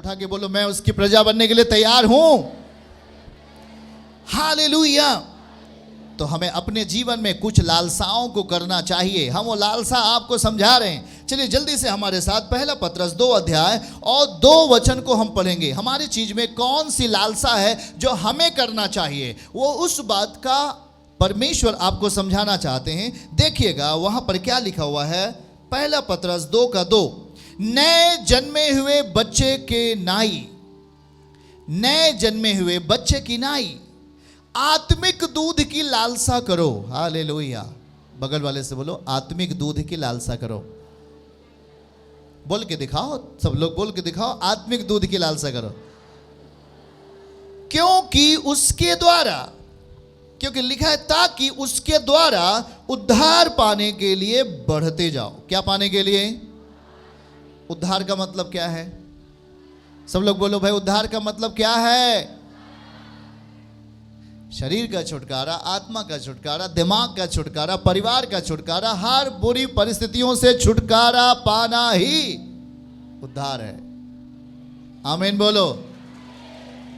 उठा के बोलो, मैं उसकी प्रजा बनने के लिए तैयार हूं। हालेलुया। तो हमें अपने जीवन में कुछ लालसाओं को करना चाहिए। हम वो लालसा आपको समझा रहे हैं। चलिए जल्दी से हमारे साथ पहला पत्रस 2 अध्याय और 2 वचन को हम पढ़ेंगे। हमारी चीज में कौन सी लालसा है जो हमें करना चाहिए, वो उस बात का परमेश्वर आपको समझाना चाहते हैं। देखिएगा वहां पर क्या लिखा हुआ है। पहला पत्रस 2 का 2, नए जन्मे हुए बच्चे के नाई, नए जन्मे हुए बच्चे की नाई आत्मिक दूध की लालसा करो। हालेलुया। बगल वाले से बोलो, आत्मिक दूध की लालसा करो। बोल के दिखाओ, सब लोग बोल के दिखाओ, आत्मिक दूध की लालसा करो। क्योंकि उसके द्वारा, क्योंकि लिखा है ताकि उसके द्वारा उद्धार पाने के लिए बढ़ते जाओ। क्या पाने के लिए? उद्धार का मतलब क्या है? सब लोग बोलो भाई, उद्धार का मतलब क्या है? शरीर का छुटकारा, आत्मा का छुटकारा, दिमाग का छुटकारा, परिवार का छुटकारा, हर बुरी परिस्थितियों से छुटकारा पाना ही उद्धार है। आमीन बोलो।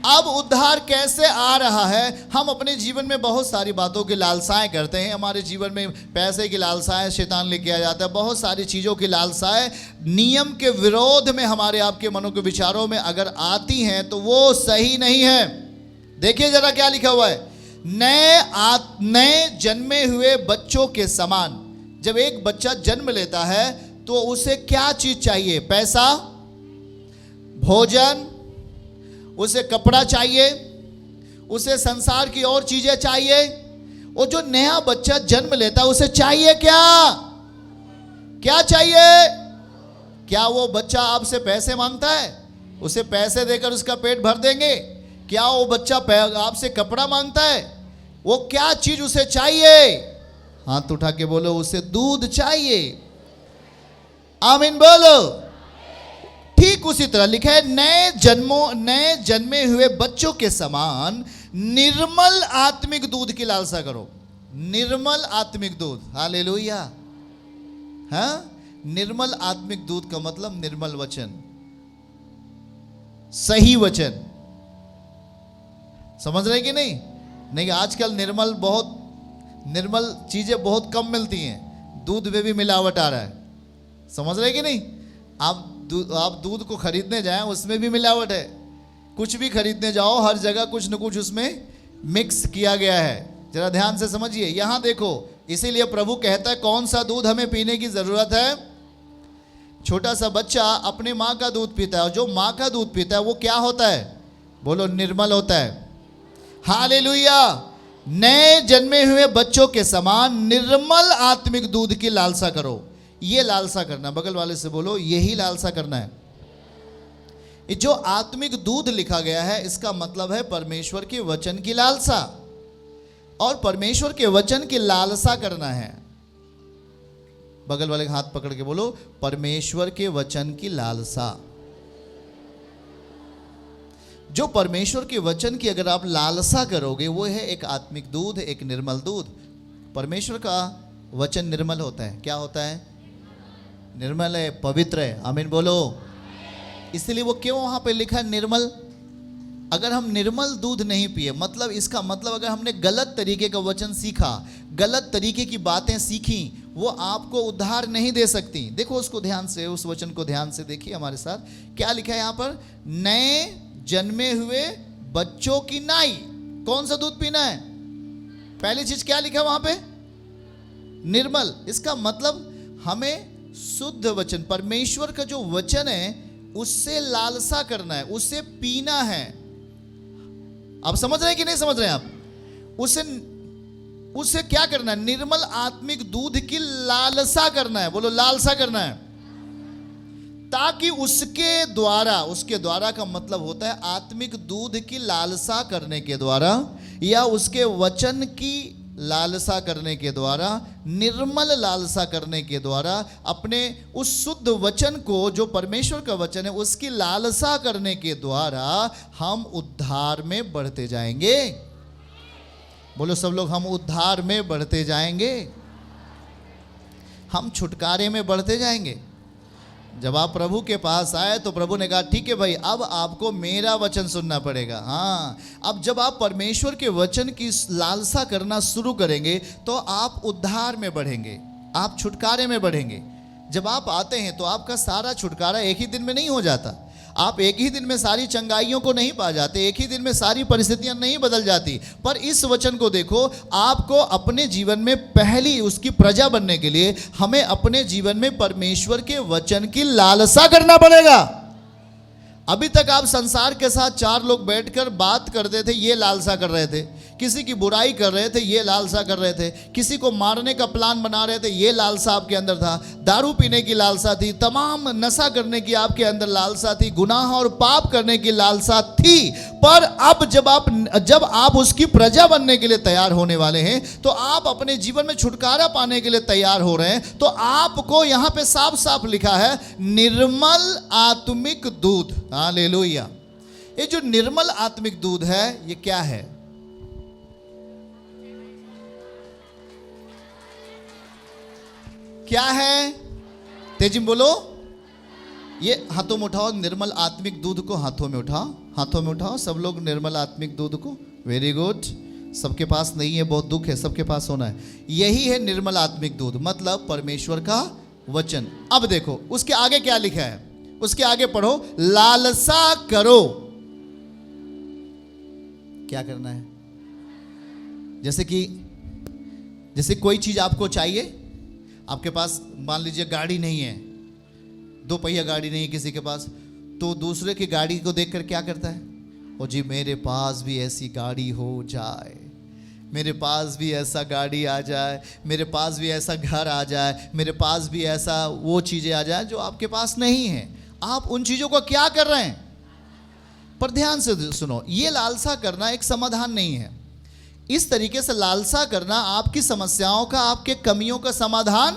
अब उद्धार कैसे आ रहा है? हम अपने जीवन में बहुत सारी बातों की लालसाएं करते हैं। हमारे जीवन में पैसे की लालसाएं शैतान लेके आ जाता है, बहुत सारी चीज़ों की लालसाएं नियम के विरोध में हमारे आपके मनों के विचारों में अगर आती हैं तो वो सही नहीं है। देखिए जरा क्या लिखा हुआ है, नए जन्मे हुए बच्चों के समान। जब एक बच्चा जन्म लेता है तो उसे क्या चीज चाहिए? पैसा, भोजन, उसे कपड़ा चाहिए, उसे संसार की और चीजें चाहिए। वो जो नया बच्चा जन्म लेता है उसे चाहिए क्या? क्या चाहिए? क्या वो बच्चा आपसे पैसे मांगता है? उसे पैसे देकर उसका पेट भर देंगे? क्या वो बच्चा आपसे कपड़ा मांगता है? वो क्या चीज उसे चाहिए? हाथ उठा के बोलो, उसे दूध चाहिए। आमीन बोलो। ठीक उसी तरह लिखा है, नए जन्मे हुए बच्चों के समान निर्मल आत्मिक दूध की लालसा करो। निर्मल आत्मिक दूध। हालेलुया। हाँ, निर्मल आत्मिक दूध का मतलब निर्मल वचन, सही वचन। समझ रहे कि नहीं? नहीं, आजकल निर्मल चीजें बहुत कम मिलती हैं। दूध में भी मिलावट आ रहा है। समझ रहे कि नहीं? आप दूध को खरीदने जाएं उसमें भी मिलावट है। कुछ भी खरीदने जाओ हर जगह कुछ न कुछ उसमें मिक्स किया गया है। जरा ध्यान से समझिए। यहां देखो, इसीलिए प्रभु कहता है कौन सा दूध हमें पीने की जरूरत है? छोटा सा बच्चा अपनी माँ का दूध पीता है और जो माँ का दूध पीता है वो क्या होता है? बोलो, निर्मल होता है। हालेलुया। नए जन्मे हुए बच्चों के समान निर्मल आत्मिक दूध की लालसा करो। ये लालसा करना, बगल वाले से बोलो, यही लालसा करना है। जो आत्मिक दूध लिखा गया है इसका मतलब है परमेश्वर के वचन की लालसा, और परमेश्वर के वचन की लालसा करना है। बगल वाले का हाथ पकड़ के बोलो, परमेश्वर के वचन की लालसा। जो परमेश्वर के वचन की अगर आप लालसा करोगे वो है एक आत्मिक दूध, एक निर्मल दूध। परमेश्वर का वचन निर्मल होता है। क्या होता है? निर्मल है, पवित्र है। आमीन बोलो। इसलिए वो क्यों वहां पे लिखा है निर्मल? अगर हम निर्मल दूध नहीं पिए, मतलब इसका मतलब अगर हमने गलत तरीके का वचन सीखा, गलत तरीके की बातें सीखी, वो आपको उद्धार नहीं दे सकती। देखो उसको ध्यान से, उस वचन को ध्यान से देखिए हमारे साथ। क्या लिखा है यहाँ पर? नए जन्मे हुए बच्चों की नाई। कौन सा दूध पीना है? पहली चीज क्या लिखा है वहां पे? निर्मल। इसका मतलब हमें शुद्ध वचन, परमेश्वर का जो वचन है उससे लालसा करना है, उससे पीना है। आप समझ रहे हैं कि नहीं समझ रहे हैं आप? उससे क्या करना है? निर्मल आत्मिक दूध की लालसा करना है। बोलो, लालसा करना है। ताकि उसके द्वारा का मतलब होता है आत्मिक दूध की लालसा करने के द्वारा, या उसके वचन की लालसा करने के द्वारा, निर्मल लालसा करने के द्वारा, अपने उस शुद्ध वचन को जो परमेश्वर का वचन है उसकी लालसा करने के द्वारा हम उद्धार में बढ़ते जाएंगे। बोलो सब लोग, हम उद्धार में बढ़ते जाएंगे, हम छुटकारे में बढ़ते जाएंगे। जब आप प्रभु के पास आए तो प्रभु ने कहा ठीक है भाई, अब आपको मेरा वचन सुनना पड़ेगा। हाँ, अब जब आप परमेश्वर के वचन की लालसा करना शुरू करेंगे तो आप उद्धार में बढ़ेंगे, आप छुटकारे में बढ़ेंगे। जब आप आते हैं तो आपका सारा छुटकारा एक ही दिन में नहीं हो जाता। आप एक ही दिन में सारी चंगाइयों को नहीं पा जाते, एक ही दिन में सारी परिस्थितियां नहीं बदल जाती। पर इस वचन को देखो, आपको अपने जीवन में पहली उसकी प्रजा बनने के लिए हमें अपने जीवन में परमेश्वर के वचन की लालसा करना पड़ेगा। अभी तक आप संसार के साथ चार लोग बैठकर बात करते थे, ये लालसा कर रहे थे। किसी की बुराई कर रहे थे, ये लालसा कर रहे थे। किसी को मारने का प्लान बना रहे थे, ये लालसा आपके अंदर था। दारू पीने की लालसा थी, तमाम नशा करने की आपके अंदर लालसा थी, गुनाह और पाप करने की लालसा थी। पर अब जब आप उसकी प्रजा बनने के लिए तैयार होने वाले हैं, तो आप अपने जीवन में छुटकारा पाने के लिए तैयार हो रहे हैं, तो आपको यहां पे साफ साफ लिखा है निर्मल आत्मिक दूध। हालेलुया। ये जो निर्मल आत्मिक दूध है, ये क्या है? क्या है? तेजी में बोलो। ये हाथों में उठाओ, निर्मल आत्मिक दूध को हाथों में उठाओ, हाथों में उठाओ सब लोग निर्मल आत्मिक दूध को। Very good. सबके पास नहीं है, बहुत दुख है, सबके पास होना है। यही है निर्मल आत्मिक दूध, मतलब परमेश्वर का वचन। अब देखो उसके आगे क्या लिखा है, उसके आगे पढ़ो, लालसा करो। क्या करना है? जैसे कोई चीज आपको चाहिए, आपके पास मान लीजिए गाड़ी नहीं है, दो पहिया गाड़ी नहीं है किसी के पास, तो दूसरे की गाड़ी को देखकर क्या करता है? ओ जी मेरे पास भी ऐसी गाड़ी हो जाए, मेरे पास भी ऐसा गाड़ी आ जाए, मेरे पास भी ऐसा घर आ जाए, मेरे पास भी ऐसा वो चीज़ें आ जाए जो आपके पास नहीं है। आप उन चीज़ों को क्या कर रहे हैं? पर ध्यान से सुनो, ये लालसा करना एक समाधान नहीं है। इस तरीके से लालसा करना आपकी समस्याओं का, आपके कमियों का समाधान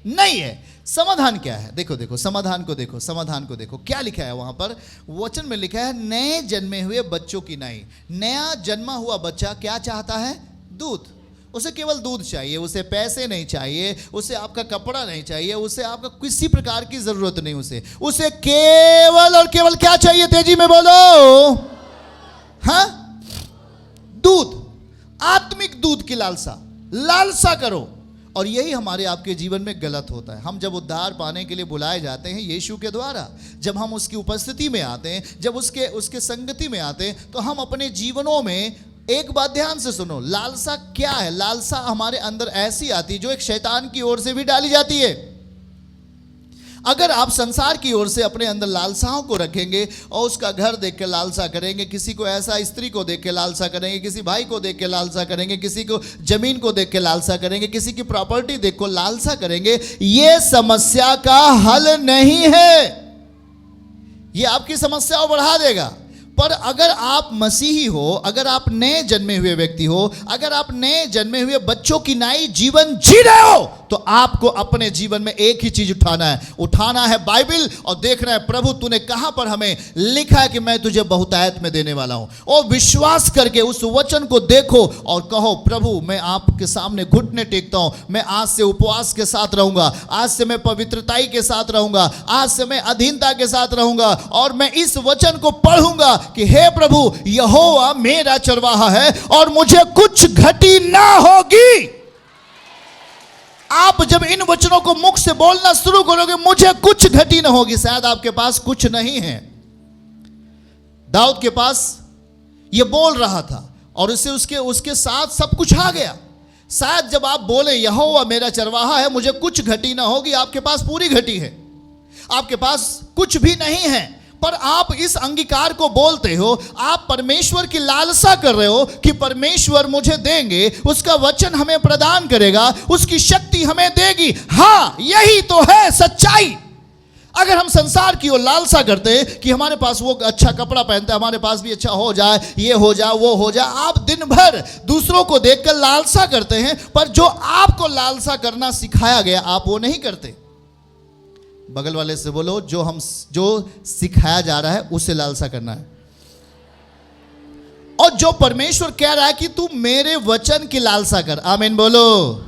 नहीं है। समाधान क्या है? देखो समाधान को देखो, समाधान को देखो क्या लिखा है वहां पर। वचन में लिखा है नए जन्मे हुए बच्चों की नाई। नया जन्मा हुआ बच्चा क्या चाहता है? दूध। उसे केवल दूध चाहिए, उसे पैसे नहीं चाहिए, उसे आपका कपड़ा नहीं चाहिए, उसे आपका किसी प्रकार की जरूरत नहीं, उसे केवल और केवल क्या चाहिए? तेजी में बोलो। हाँ, दूध, आत्मिक दूध की लालसा करो। और यही हमारे आपके जीवन में गलत होता है। हम जब उद्धार पाने के लिए बुलाए जाते हैं यीशु के द्वारा, जब हम उसकी उपस्थिति में आते हैं, जब उसके संगति में आते हैं, तो हम अपने जीवनों में एक बात ध्यान से सुनो, लालसा क्या है? लालसा हमारे अंदर ऐसी आती है जो एक शैतान की ओर से भी डाली जाती है। अगर आप संसार की ओर से अपने अंदर लालसाओं को रखेंगे और उसका घर देख के लालसा करेंगे, किसी को ऐसा स्त्री को देख के लालसा करेंगे, किसी भाई को देख के लालसा करेंगे, किसी को जमीन को देख के लालसा करेंगे, किसी की प्रॉपर्टी देख को लालसा करेंगे, ये समस्या का हल नहीं है। ये आपकी समस्याओं बढ़ा देगा। पर अगर आप मसीही हो, अगर आप नए जन्मे हुए व्यक्ति हो, अगर आप नए जन्मे हुए बच्चों की नाई जीवन जी रहे हो, तो आपको अपने जीवन में एक ही चीज उठाना है बाइबल, और देखना है प्रभु तूने कहां पर हमें लिखा है कि मैं तुझे बहुतायत में देने वाला हूं। और विश्वास करके उस वचन को देखो और कहो प्रभु मैं आपके सामने घुटने टेकता हूं, मैं आज से उपवास के साथ रहूंगा, आज से मैं पवित्रताई के साथ रहूंगा, आज से मैं अधीनता के साथ रहूंगा, और मैं इस वचन को पढ़ूंगा कि हे प्रभु यहोवा मेरा चरवाहा है और मुझे कुछ घटी ना होगी। आप जब इन वचनों को मुख से बोलना शुरू करोगे, मुझे कुछ घटी ना होगी, शायद आपके पास कुछ नहीं है। दाऊद के पास ये बोल रहा था और उसके साथ सब कुछ आ गया। शायद जब आप बोले यहोवा मेरा चरवाहा है मुझे कुछ घटी ना होगी, आपके पास पूरी घटी है, आपके पास कुछ भी नहीं है। पर आप इस अंगीकार को बोलते हो, आप परमेश्वर की लालसा कर रहे हो कि परमेश्वर मुझे देंगे, उसका वचन हमें प्रदान करेगा, उसकी शक्ति हमें देगी। हाँ, यही तो है सच्चाई। अगर हम संसार की ओर लालसा करते हैं कि हमारे पास वो अच्छा कपड़ा पहनता है, हमारे पास भी अच्छा हो जाए, ये हो जाए, वो हो जाए, आप दिन भर दूसरों को देखकर लालसा करते हैं, पर जो आपको लालसा करना सिखाया गया आप वो नहीं करते। बगल वाले से बोलो जो सिखाया जा रहा है उसे लालसा करना है। और जो परमेश्वर कह रहा है कि तू मेरे वचन की लालसा कर, आमीन बोलो।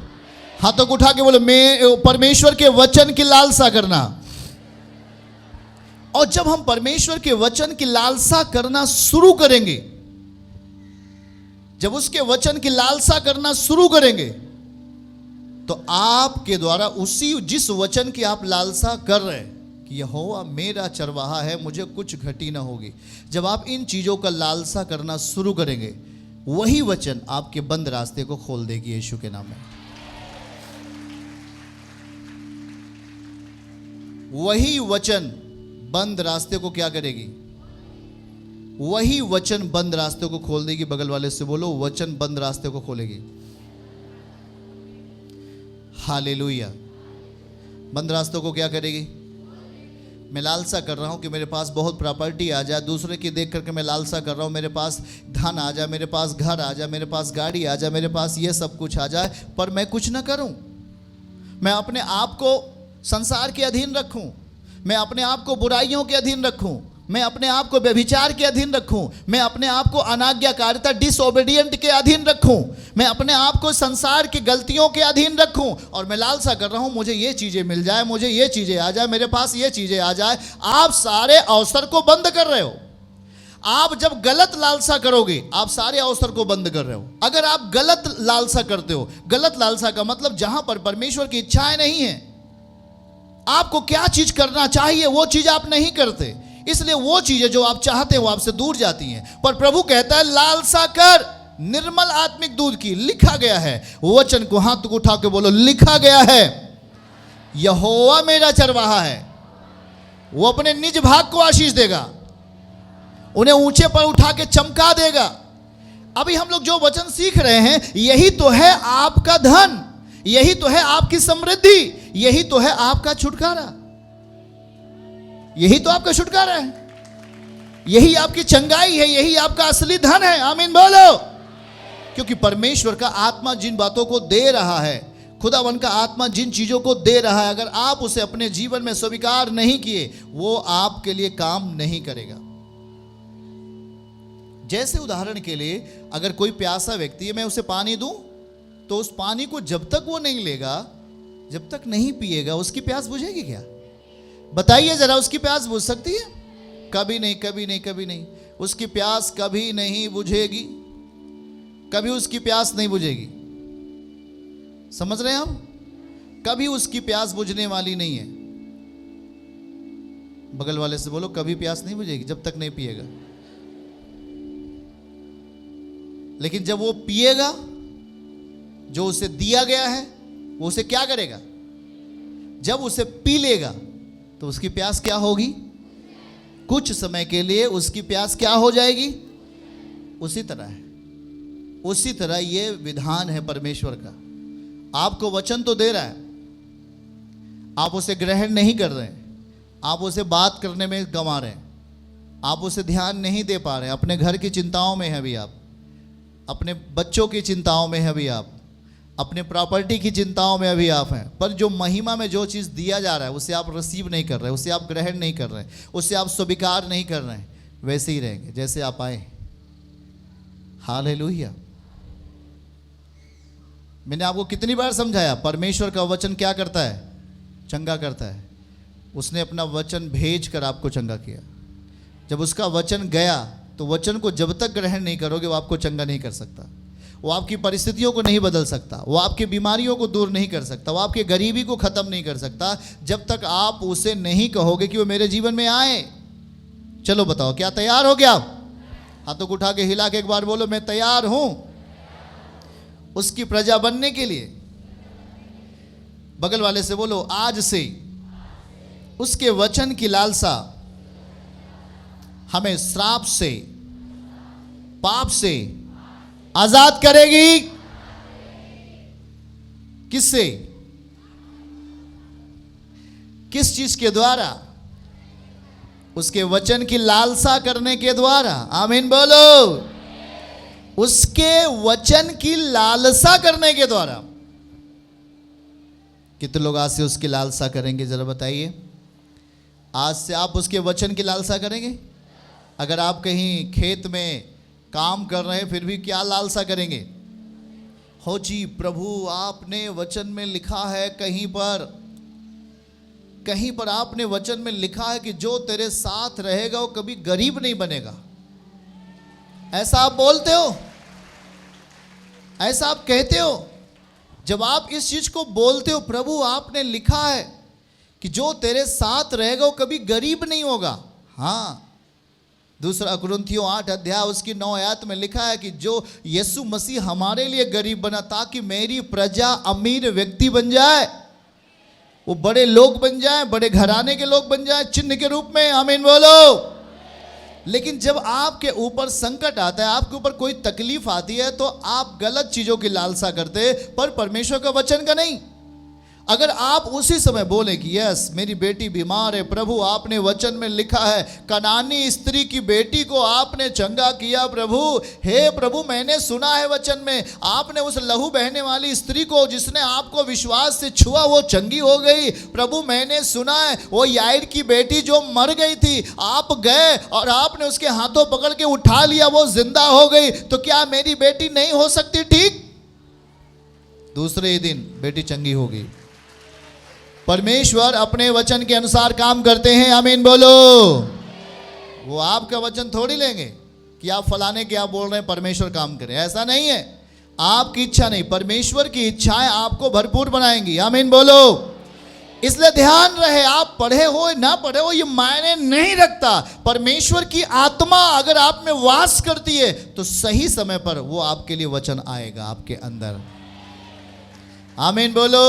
हाथों को उठा के बोलो मैं परमेश्वर के वचन की लालसा करना। और जब हम परमेश्वर के वचन की लालसा करना शुरू करेंगे, जब उसके वचन की लालसा करना शुरू करेंगे, तो आपके द्वारा उसी जिस वचन की आप लालसा कर रहे हैं कि यहोवा मेरा चरवाहा है, मुझे कुछ घटी ना होगी, जब आप इन चीजों का लालसा करना शुरू करेंगे, वही वचन आपके बंद रास्ते को खोल देगी यीशु के नाम में। वही वचन बंद रास्ते को क्या करेगी? वही वचन बंद रास्ते को खोल देगी। बगल वाले से बोलो, वचन बंद रास्ते को खोलेगी। हालेलुया। बंद रास्तों को क्या करेगी? मैं लालसा कर रहा हूं कि मेरे पास बहुत प्रॉपर्टी आ जाए, दूसरे की देख करके मैं लालसा कर रहा हूं मेरे पास धन आ जाए, मेरे पास घर आ जाए, मेरे पास गाड़ी आ जाए, मेरे पास ये सब कुछ आ जाए, पर मैं कुछ ना करूं। मैं अपने आप को संसार के अधीन रखूं, मैं अपने आप को बुराइयों के अधीन रखूं, मैं अपने आप को व्यभिचार के अधीन रखूं, मैं अपने आप को अनाज्ञाकारिता डिसओबीडिएंट के अधीन रखूं, मैं अपने आप को संसार की गलतियों के अधीन रखूं, और मैं लालसा कर रहा हूं मुझे ये चीजें मिल जाए, मुझे ये चीजें आ जाए, मेरे पास ये चीजें आ जाए। आप सारे अवसर को बंद कर रहे हो। आप जब गलत लालसा करोगे, आप सारे अवसर को बंद कर रहे हो। अगर आप गलत लालसा करते हो, गलत लालसा का मतलब जहां पर परमेश्वर की इच्छाएं नहीं है, आपको क्या चीज करना चाहिए वो चीज आप नहीं करते, इसलिए वो चीजें जो आप चाहते हैं वो आपसे दूर जाती हैं। पर प्रभु कहता है लालसा कर निर्मल आत्मिक दूध की, लिखा गया है। वचन को हाथ को उठा के बोलो, लिखा गया है यहोवा मेरा चरवाहा है, वो अपने निज भाग को आशीष देगा, उन्हें ऊंचे पर उठा के चमका देगा। अभी हम लोग जो वचन सीख रहे हैं, यही तो है आपका धन, यही तो है आपकी समृद्धि, यही तो है आपका छुटकारा, यही तो आपका छुटकारा है, यही आपकी चंगाई है, यही आपका असली धन है। आमीन बोलो। क्योंकि परमेश्वर का आत्मा जिन बातों को दे रहा है, खुदावन का आत्मा जिन चीजों को दे रहा है, अगर आप उसे अपने जीवन में स्वीकार नहीं किए, वो आपके लिए काम नहीं करेगा। जैसे उदाहरण के लिए, अगर कोई प्यासा व्यक्ति है, मैं उसे पानी दूं, तो उस पानी को जब तक वो नहीं लेगा, जब तक नहीं पिएगा, उसकी प्यास बुझेगी क्या? बताइए जरा, उसकी प्यास बुझ सकती है? कभी नहीं, कभी नहीं, कभी नहीं। उसकी प्यास कभी नहीं बुझेगी, कभी उसकी प्यास नहीं बुझेगी। समझ रहे हैं हम? कभी उसकी प्यास बुझने वाली नहीं है। बगल वाले से बोलो, कभी प्यास नहीं बुझेगी जब तक नहीं पिएगा। लेकिन जब वो पिएगा, जो उसे दिया गया है, वो उसे क्या करेगा? जब उसे पी लेगा तो उसकी प्यास क्या होगी? कुछ समय के लिए उसकी प्यास क्या हो जाएगी? उसी तरह है, उसी तरह ये विधान है परमेश्वर का। आपको वचन तो दे रहा है, आप उसे ग्रहण नहीं कर रहे हैं, आप उसे बात करने में गंवा रहे हैं, आप उसे ध्यान नहीं दे पा रहे हैं। अपने घर की चिंताओं में है अभी आप, अपने बच्चों की चिंताओं में है अभी आप, अपने प्रॉपर्टी की चिंताओं में अभी आप हैं। पर जो महिमा में जो चीज़ दिया जा रहा है, उसे आप रिसीव नहीं कर रहे, उसे आप ग्रहण नहीं कर रहे, उसे आप स्वीकार नहीं कर रहे हैं, वैसे ही रहेंगे जैसे आप आए। हालेलुया। मैंने आपको कितनी बार समझाया, परमेश्वर का वचन क्या करता है? चंगा करता है। उसने अपना वचन भेज कर आपको चंगा किया। जब उसका वचन गया, तो वचन को जब तक ग्रहण नहीं करोगे, वो आपको चंगा नहीं कर सकता, वो आपकी परिस्थितियों को नहीं बदल सकता, वो आपकी बीमारियों को दूर नहीं कर सकता, वो आपकी गरीबी को ख़त्म नहीं कर सकता, जब तक आप उसे नहीं कहोगे कि वो मेरे जीवन में आए। चलो बताओ, क्या तैयार हो गया? हाथों को उठा के हिला के एक बार बोलो, मैं तैयार हूं उसकी प्रजा बनने के लिए। बगल वाले से बोलो, आज से उसके वचन की लालसा हमें श्राप से, पाप से आजाद करेगी। किससे? किस चीज के द्वारा? उसके वचन की लालसा करने के द्वारा। आमीन बोलो। उसके वचन की लालसा करने के द्वारा। कितने लोग आज से उसकी लालसा करेंगे? जरा बताइए, आज से आप उसके वचन की लालसा करेंगे? अगर आप कहीं खेत में काम कर रहे हैं, फिर भी क्या लालसा करेंगे? हो जी प्रभु, आपने वचन में लिखा है कहीं पर कहीं पर आपने वचन में लिखा है कि जो तेरे साथ रहेगा वो कभी गरीब नहीं बनेगा। ऐसा आप बोलते हो? ऐसा आप कहते हो? जब आप इस चीज को बोलते हो, प्रभु आपने लिखा है कि जो तेरे साथ रहेगा वो कभी गरीब नहीं होगा। हाँ, दूसरा कुरिन्थियों 8 अध्याय उसकी 9 आयत में लिखा है कि जो यीशु मसीह हमारे लिए गरीब बना ताकि मेरी प्रजा अमीर व्यक्ति बन जाए, वो बड़े लोग बन जाए, बड़े घराने के लोग बन जाए चिन्ह के रूप में। आमीन बोलो। लेकिन जब आपके ऊपर संकट आता है, आपके ऊपर कोई तकलीफ आती है, तो आप गलत चीजों की लालसा करते, पर परमेश्वर का वचन का नहीं। अगर आप उसी समय बोले कि यस मेरी बेटी बीमार है, प्रभु आपने वचन में लिखा है कनानी स्त्री की बेटी को आपने चंगा किया प्रभु। हे प्रभु मैंने सुना है वचन में आपने उस लहू बहने वाली स्त्री को जिसने आपको विश्वास से छुआ वो चंगी हो गई। प्रभु मैंने सुना है वो याईर की बेटी जो मर गई थी, आप गए और आपने उसके हाथों पकड़ के उठा लिया, वो जिंदा हो गई। तो क्या मेरी बेटी नहीं हो सकती ठीक? दूसरे ही दिन बेटी चंगी हो गई। परमेश्वर अपने वचन के अनुसार काम करते हैं। आमीन बोलो। वो आपका वचन थोड़ी लेंगे कि आप फलाने क्या बोल रहे हैं परमेश्वर काम करे, ऐसा नहीं है। आपकी इच्छा नहीं, परमेश्वर की इच्छाएं आपको भरपूर बनाएंगी। आमीन बोलो। इसलिए ध्यान रहे, आप पढ़े हो ना पढ़े हो ये मायने नहीं रखता। परमेश्वर की आत्मा अगर आप में वास करती है तो सही समय पर वो आपके लिए वचन आएगा आपके अंदर। आमीन बोलो।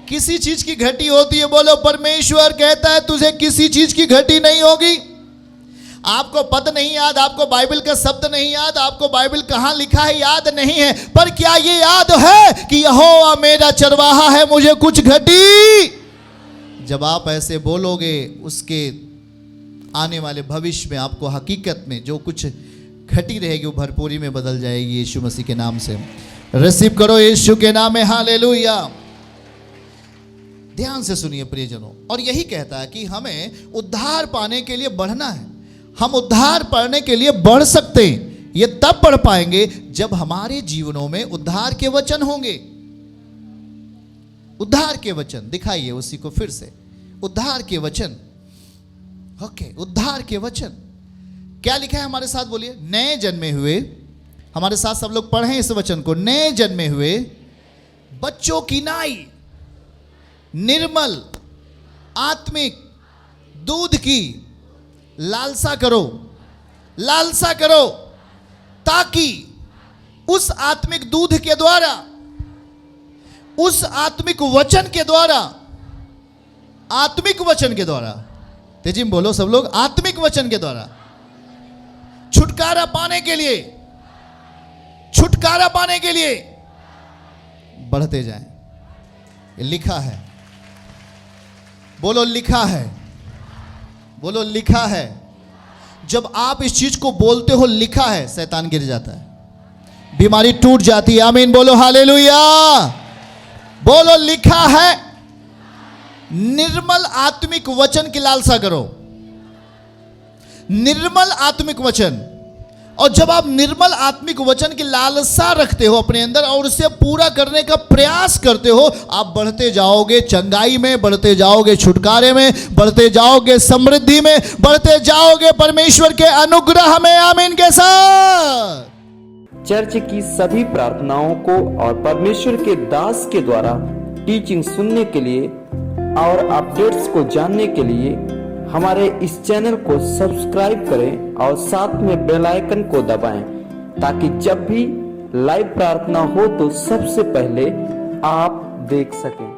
किसी चीज की घटी होती है, बोलो परमेश्वर कहता है तुझे किसी चीज की घटी नहीं होगी। आपको पद नहीं याद, आपको बाइबल का शब्द नहीं याद, आपको बाइबल कहां लिखा है याद नहीं है, पर क्या ये याद है कि यहोवा मेरा चरवाहा है, मुझे कुछ घटी। जब आप ऐसे बोलोगे उसके आने वाले भविष्य में आपको हकीकत में जो कुछ घटी रहेगी वो भरपूरी में बदल जाएगी। यीशु मसीह के नाम से रिसीव करो, यीशु के नाम में हालेलुया। ध्यान से सुनिए प्रियजनों, और यही कहता है कि हमें उद्धार पाने के लिए बढ़ना है। हम उद्धार पाने के लिए बढ़ सकते हैं, ये तब बढ़ पाएंगे जब हमारे जीवनों में उद्धार के वचन होंगे। उद्धार के वचन दिखाइए उसी को फिर से, उद्धार के वचन। ओके, उद्धार के वचन क्या लिखा है हमारे साथ बोलिए। नए जन्मे हुए, हमारे साथ सब लोग पढ़ें इस वचन को। नए जन्मे हुए बच्चों की नाई निर्मल आत्मिक दूध की लालसा करो, लालसा करो, ताकि उस आत्मिक दूध के द्वारा, उस आत्मिक वचन के द्वारा, आत्मिक वचन के द्वारा, तेजी में बोलो सब लोग, आत्मिक वचन के द्वारा छुटकारा पाने के लिए, छुटकारा पाने के लिए बढ़ते जाएं। ये लिखा है, बोलो लिखा है, बोलो लिखा है। जब आप इस चीज को बोलते हो लिखा है, शैतान गिर जाता है, बीमारी टूट जाती है। आमीन बोलो हालेलुया। बोलो लिखा है। निर्मल आत्मिक वचन की लालसा करो, निर्मल आत्मिक वचन। और जब आप निर्मल आत्मिक वचन की लालसा रखते हो अपने अंदर और उसे पूरा करने का प्रयास करते हो, आप बढ़ते जाओगे चंगाई में, बढ़ते जाओगे छुटकारे में, बढ़ते जाओगे समृद्धि में, बढ़ते जाओगे परमेश्वर के अनुग्रह में। आमीन के साथ। चर्च की सभी प्रार्थनाओं को और परमेश्वर के दास के द्वारा टीचिंग सुनने के लिए और अपडेट्स को जानने के लिए हमारे इस चैनल को सब्सक्राइब करें और साथ में बेल आइकन को दबाएं, ताकि जब भी लाइव प्रार्थना हो तो सबसे पहले आप देख सकें।